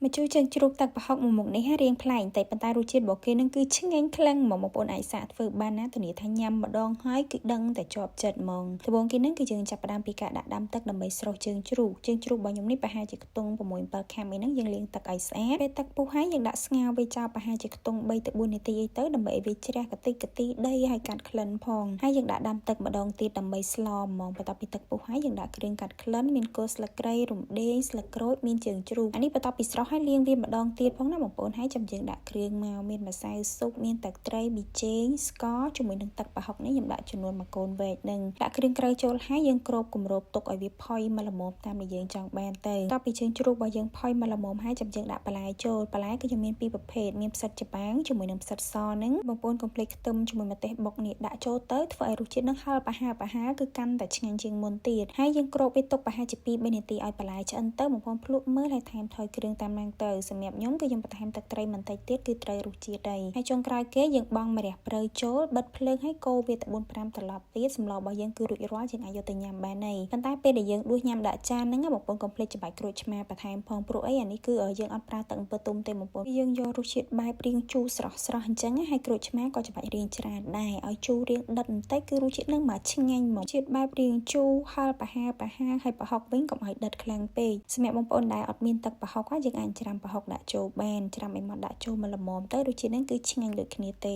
មកជួយជើងជ្រូកទឹកប្រហុកមួយមុខនេះរៀងប្លែកតែប៉ុន្តែរសជាតិរបស់គេនឹងគឺឆ្ងាញ់ខ្លាំងមកបងប្អូនអាចសាកធ្វើបានណាធានាថាញ៉ាំម្ដងហើយគឺដឹងតែជាប់ចិត្តហ្មងត្បូងគេនឹងគឺយើងចាប់ផ្ដើមពីការដាក់ដាំទឹកដើម្បីស្រុះជើងជ្រូករបស់ខ្ញុំនេះប្រហែលជាខ្ទង់6-7 ខាំអីហ្នឹងយើងលាងទឹកឲ្យស្អាតពេលទឹកពុះហើយយើងដាក់ស្ងោរវាចោលប្រហែលជាខ្ទង់3 ទៅ 4 នាទីអីទៅដើម្បីឲ្យវាជ្រះកតិចដីហើយកាត់ក្លិនផងហើយយើងដាក់ដាំទឹកម្ដងទៀតដើម្បីស្លហ្មងបន្ទាប់ពីទឹកពុះហើយយើងដាក់គ្រឿងកាត់ក្លិនមានគល់ស្លឹកគ្រៃរំដេងស្លឹកក្រូចមានជើងជ្រូកអានេះបន្ទាប់ពីស្រុះហើយលាងវាម្ដងទៀតផងណាបងប្អូនហើយចាំយើងដាក់គ្រឿងមកមានម្សៅស៊ុបមានទឹកត្រីប៊ីចេងស្ករជាមួយនឹងទឹកប្រហុកនេះខ្ញុំដាក់ចំនួន1 កូនវែកនឹងដាក់គ្រឿងក្រៅចូលហើយយើងគ្របគម្របទុកឲ្យវាផុយមកល្មមតាមដែលយើងចង់បានទៅបន្ទាប់ពីជើងជ្រូករបស់យើងផុយមកល្មមហើយចាំយើងដាក់បន្លែចូលបន្លែគឺខ្ញុំមាន2ប្រភេទមានផ្សិតចំបាំងជាមួយនឹងផ្សិតសហ្នឹងបងប្អូនកុំភ្លេចខ្ទឹមជាមួយម្ទេសបុកនេះដាក់ចូលទៅធ្វើឲ្យរសជាតិនឹងហឹរប្រហើរគឺកាន់តែឆ្ងាញ់ជាងមុនទៀតហើយយើងគ្របវាទុកប្រហែលជា2-3 នាទីឲ្យបន្លែឆ្អិនទៅបងប្អូនភ្លក់មើលហើយថែមថយគ្រឿងតាមហ្នឹងទៅសម្រាប់ខ្ញុំគឺខ្ញុំបន្ថែមទឹកត្រីបន្តិចទៀតគឺត្រីរសជាតិដែរហើយចុងក្រោយគេយើងបង់ម្រះព្រៅចូលបិទភ្លើងហើយកូរវាទៅ 4-5 ត្រឡប់ទៀតសម្លរបស់យើងគឺរួចរាល់យើងអាចយកទៅញ៉ាំបានហើយប៉ុន្តែពេលដែលយើងដួសញ៉ាំដាក់ចានហ្នឹងបងប្អូនកុំភ្លេចច្របាច់ក្រូចឆ្មាបន្ថែមផងព្រោះអីអានេះគឺយើងអត់ប្រើទឹកអំពៅទុំទេបងប្អូនយើងយករសជាតិបែបរៀងជូរស្រស់អញ្ចឹងហើយក្រូចឆ្មាក៏ច្របាច់រៀងច្រើនដែរឲ្យជូររៀងដិតបន្តិចគឺរសជាតិនឹងមកឆ្ងាញ់មកជាតិបែបរៀងជូរហឹរប្រហើរហើយប្រហុកវិញកុំឲ្យដិតខ្លាំងពេកសម្រាប់បងប្អូនដែលអត់មានទឹកប្រហុកយើងអាចច្រាំប្រហុកដាក់ចូលបានច្រាំឲ្យមកដាក់ចូលមកល្មមទៅរសជាតិហ្នឹងគឺឆ្ងាញ់ដូចគ្នាទេ